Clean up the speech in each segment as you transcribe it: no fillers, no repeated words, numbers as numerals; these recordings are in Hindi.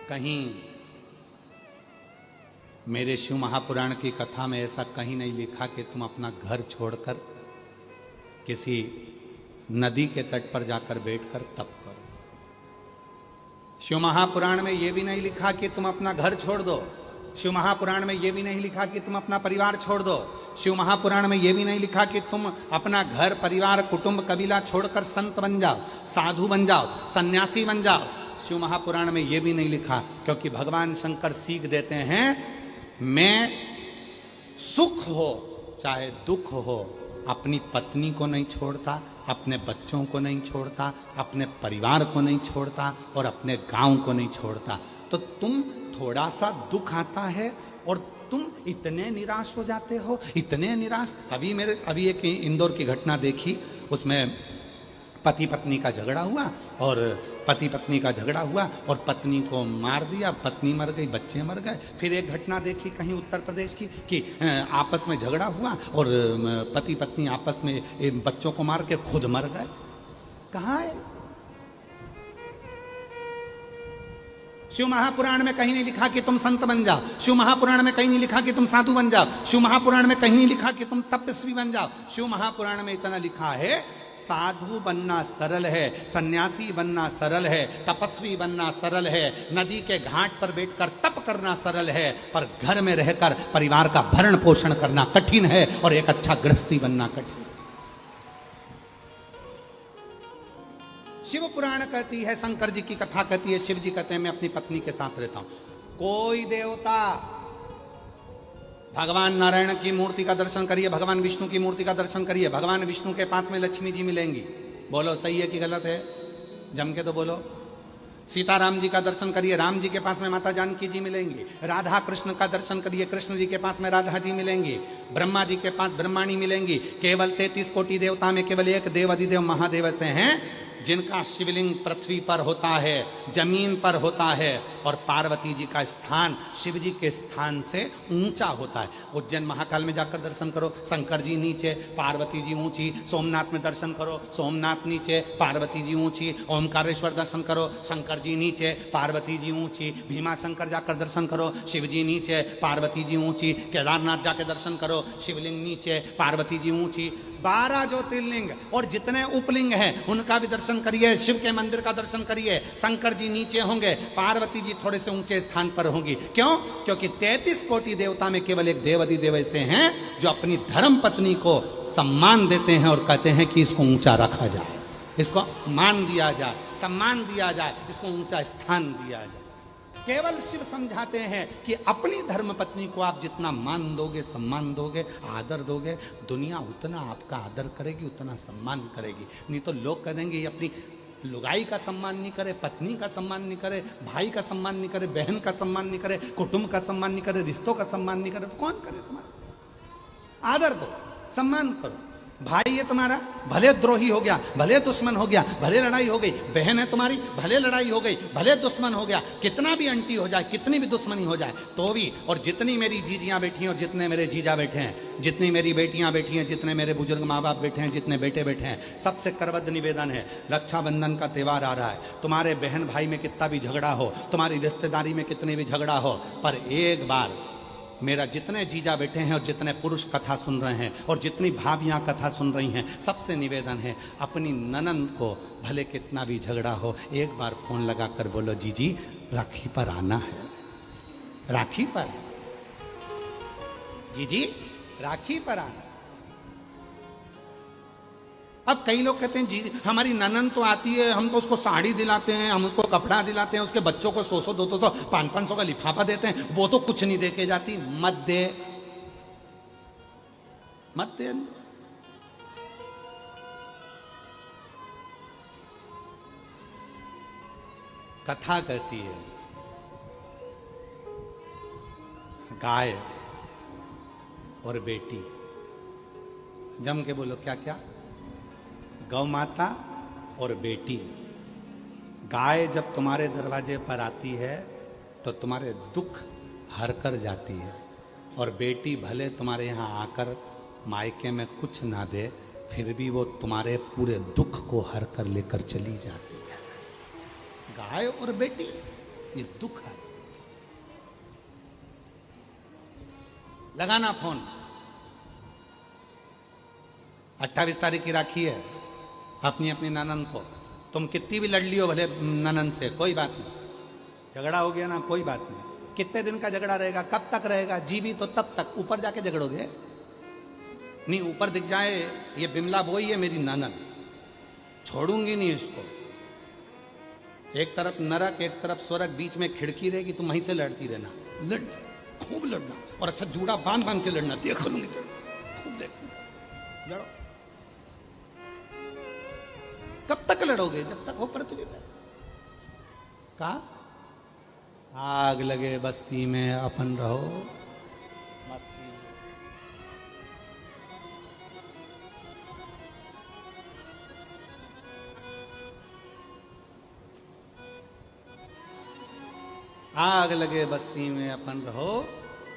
कहीं मेरे शिव महापुराण की कथा में ऐसा कहीं नहीं लिखा कि तुम अपना घर छोड़कर किसी नदी के तट पर जाकर बैठकर तप करो। शिव महापुराण में यह भी नहीं लिखा कि तुम अपना घर छोड़ दो। शिव महापुराण में यह भी नहीं लिखा कि तुम अपना परिवार छोड़ दो। शिव महापुराण में यह भी नहीं लिखा कि तुम अपना घर परिवार कुटुंब कबीला छोड़कर संत बन जाओ, साधु बन जाओ, सन्यासी बन जाओ। शिव महापुराण में यह भी नहीं लिखा, क्योंकि भगवान शंकर सीख देते हैं, मैं सुख हो चाहे दुख हो अपनी पत्नी को नहीं छोड़ता, अपने बच्चों को नहीं छोड़ता, अपने परिवार को नहीं छोड़ता और अपने गांव को नहीं छोड़ता। तो तुम थोड़ा सा दुख आता है और तुम इतने निराश हो जाते हो, इतने निराश। अभी एक इंदौर की घटना देखी, उसमें पति पत्नी का झगड़ा हुआ और पत्नी को मार दिया, पत्नी मर गई, बच्चे मर गए। फिर एक घटना देखी कहीं उत्तर प्रदेश की कि आपस में झगड़ा हुआ और पति पत्नी आपस में बच्चों को मार के खुद मर गए। कहाँ है? शिव महापुराण में कहीं नहीं लिखा कि तुम संत बन जाओ। शिव महापुराण में कहीं नहीं लिखा कि तुम साधु बन जाओ। शिव महापुराण में कहीं नहीं लिखा कि तुम तपस्वी बन जाओ। शिव महापुराण में इतना लिखा है, साधु बनना सरल है, सन्यासी बनना सरल है, तपस्वी बनना सरल है, नदी के घाट पर बैठकर तप करना सरल है, पर घर में रहकर परिवार का भरण पोषण करना कठिन है और एक अच्छा गृहस्थी बनना कठिन। शिव पुराण कहती है, शंकर जी की कथा कहती है, शिव जी कहते हैं मैं अपनी पत्नी के साथ रहता हूं। कोई देवता, भगवान नारायण की मूर्ति का दर्शन करिए, भगवान विष्णु की मूर्ति का दर्शन करिए, भगवान विष्णु के पास में लक्ष्मी जी मिलेंगी। बोलो सही है कि गलत है? जम के तो बोलो। सीताराम जी का दर्शन करिए, राम जी के पास में माता जानकी जी मिलेंगी। राधा कृष्ण का दर्शन करिए, कृष्ण जी के पास में राधा जी मिलेंगी। ब्रह्मा जी के पास ब्रह्माणी मिलेंगी। केवल 33 कोटि देवता में केवल एक देव अधिदेव महादेव से हैं जिनका शिवलिंग पृथ्वी पर होता है, जमीन पर होता है, और पार्वती जी का स्थान शिव जी के स्थान से ऊंचा होता है। उज्जैन महाकाल में जाकर दर्शन करो, शंकर जी नीचे, पार्वती जी ऊंची। सोमनाथ में दर्शन करो, सोमनाथ नीचे, पार्वती जी ऊंची। ओमकारेश्वर दर्शन करो, शंकर जी नीचे, पार्वती जी ऊंची। भीमा शंकर जाकर दर्शन करो, शिव जी नीचे, पार्वती जी ऊंची। केदारनाथ जाकर दर्शन करो, शिवलिंग नीचे, पार्वती जी ऊंची। 12 ज्योतिर्लिंग और जितने उपलिंग हैं उनका भी दर्शन करिए, शिव के मंदिर का दर्शन करिए। शंकर जी नीचे होंगे, पार्वती जी थोड़े से ऊंचे स्थान पर होंगी। क्यों? क्योंकि 33 कोटि देवता में केवल एक देव अधिदेव ऐसे हैं जो अपनी धर्म पत्नी को सम्मान देते हैं और कहते हैं कि इसको ऊंचा रखा जाए, इसको मान दिया जाए, सम्मान दिया जाए, इसको ऊंचा स्थान दिया जाए। केवल शिव समझाते हैं कि अपनी धर्म पत्नी को आप जितना मान दोगे, सम्मान दोगे, आदर दोगे, दुनिया उतना आपका आदर करेगी, उतना सम्मान करेगी। नहीं तो लोग कह देंगे ये अपनी लुगाई का सम्मान नहीं करे, पत्नी का सम्मान नहीं करे, भाई का सम्मान नहीं करे, बहन का सम्मान नहीं करे, कुटुंब का सम्मान नहीं करे, रिश्तों का सम्मान नहीं करे, तो कौन करे? तुम्हारा आदर दो, सम्मान करो। भाई है तुम्हारा, भले द्रोही हो गया, भले दुश्मन हो गया, भले लड़ाई हो गई। बहन है तुम्हारी, भले लड़ाई हो गई, भले दुश्मन हो गया, कितना भी अंटी हो जाए, कितनी भी दुश्मनी हो जाए तो भी। और जितनी मेरी जीजियां बैठी हैं और जितने मेरे जीजा बैठे हैं, जितनी मेरी बेटियां बैठी हैं, जितने मेरे बुजुर्ग माँ बाप बैठे हैं, जितने बेटे बैठे हैं, सबसे करबद्ध निवेदन है, रक्षाबंधन का त्यौहार आ रहा है। तुम्हारे बहन भाई में कितना भी झगड़ा हो, तुम्हारी रिश्तेदारी में कितने भी झगड़ा हो, पर एक बार मेरा जितने जीजा बैठे हैं और जितने पुरुष कथा सुन रहे हैं और जितनी भाभियां कथा सुन रही हैं, सबसे निवेदन है, अपनी ननंद को भले कितना भी झगड़ा हो, एक बार फोन लगा कर बोलो, जीजी राखी पर आना है, राखी पर, जीजी राखी पर आना। अब कई लोग कहते हैं जी हमारी ननंद तो आती है, हम तो उसको साड़ी दिलाते हैं, हम उसको कपड़ा दिलाते हैं, उसके बच्चों को 100-100, 200, 500 का लिफाफा देते हैं, वो तो कुछ नहीं दे के जाती। मत दे, मत दे। कथा कहती है, गाय और बेटी, जम के बोलो क्या क्या? गौ माता और बेटी। गाय जब तुम्हारे दरवाजे पर आती है तो तुम्हारे दुख हर कर जाती है, और बेटी भले तुम्हारे यहाँ आकर मायके में कुछ ना दे, फिर भी वो तुम्हारे पूरे दुख को हर कर लेकर चली जाती है। गाय और बेटी, ये दुख है। लगाना फोन, 28 तारीख की राखी है, अपनी अपनी ननन को, तुम कितनी भी लड़ लियो भले ननन से, कोई बात नहीं, झगड़ा हो गया ना कोई बात नहीं, कितने दिन का झगड़ा रहेगा, कब तक रहेगा, जीवी तो तब तक, ऊपर जाके झगड़ोगे नहीं, ऊपर दिख जाए ये बिमला बोई है मेरी ननन, छोड़ूंगी नहीं इसको, एक तरफ नरक एक तरफ स्वर्ग, बीच में खिड़की रहेगी, तुम वहीं से लड़ती रहना, लड़ खूब लड़ना, और अच्छा जूड़ा बांध बांध के लड़ना, देख लूंगी खूब देखूंगा, लड़ो। कब तक लड़ोगे, जब तक हो पृथ्वी पे। कहा आग लगे बस्ती में अपन रहो, आग लगे बस्ती में अपन रहो,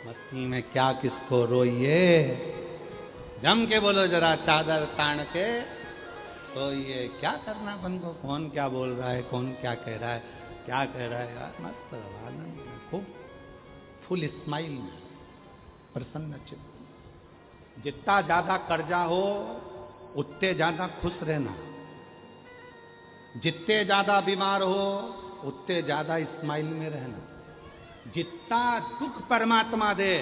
मस्ती में क्या किसको रोइए, जम के बोलो जरा चादर तान के सोइए, क्या करना अपन को, कौन क्या बोल रहा है, कौन क्या कह रहा है, क्या कह रहा है यार, मस्त आनंद में, खूब फुल स्माइल में, प्रसन्न चित्त। जितना ज्यादा कर्जा हो उतने ज्यादा खुश रहना, जितने ज्यादा बीमार हो उतने ज्यादा स्माइल में रहना, जितना दुख परमात्मा दे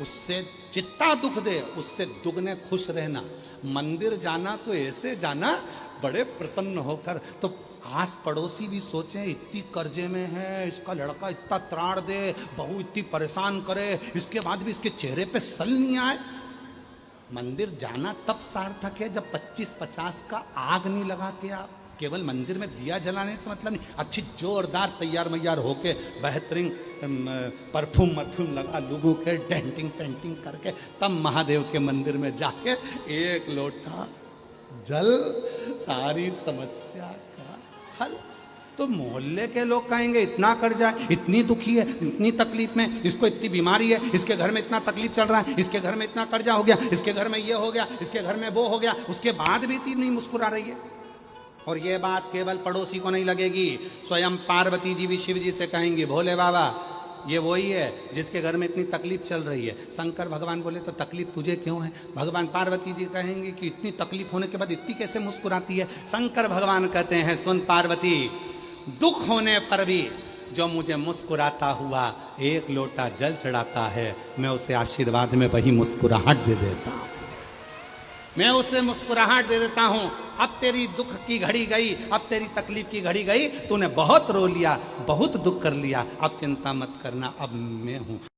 उससे, जितना दुख दे उससे दुगने खुश रहना। मंदिर जाना तो ऐसे जाना बड़े प्रसन्न होकर, तो आस पड़ोसी भी सोचे इतनी कर्जे में है, इसका लड़का इतना त्राण दे, बहू इतनी परेशान करे, इसके बाद भी इसके चेहरे पे सल नहीं आए। मंदिर जाना तब सार्थक है जब 25-50 का आग नहीं लगा के आप, केवल मंदिर में दिया जलाने से मतलब नहीं, अच्छी जोरदार तैयार मैयार होके बेहतरीन परफ्यूम मरफ्यूम लगा लोगों के डेंटिंग पेंटिंग करके तब महादेव के मंदिर में जाके एक लोटा जल, सारी समस्या का हल। तो मोहल्ले के लोग कहेंगे इतना कर्जा, इतनी दुखी है, इतनी तकलीफ में, इसको इतनी बीमारी है, इसके घर में इतना तकलीफ चल रहा है, इसके घर में इतना कर्जा हो गया, इसके घर में ये हो गया, इसके घर में वो हो गया, उसके बाद भी इतनी नहीं मुस्कुरा रही है। और ये बात केवल पड़ोसी को नहीं लगेगी, स्वयं पार्वती जी भी शिव जी से कहेंगे भोले बाबा ये वही है जिसके घर में इतनी तकलीफ चल रही है। शंकर भगवान बोले तो तकलीफ तुझे क्यों है? भगवान पार्वती जी कहेंगे कि इतनी तकलीफ होने के बाद इतनी कैसे मुस्कुराती है? शंकर भगवान कहते हैं सुन पार्वती, दुख होने पर भी जो मुझे मुस्कुराता हुआ एक लोटा जल चढ़ाता है, मैं उसे आशीर्वाद में वही मुस्कुराहट दे देता हूं, मैं उसे मुस्कुराहट दे देता हूं। अब तेरी दुख की घड़ी गई, अब तेरी तकलीफ की घड़ी गई, तूने बहुत रो लिया, बहुत दुख कर लिया, अब चिंता मत करना, अब मैं हूं।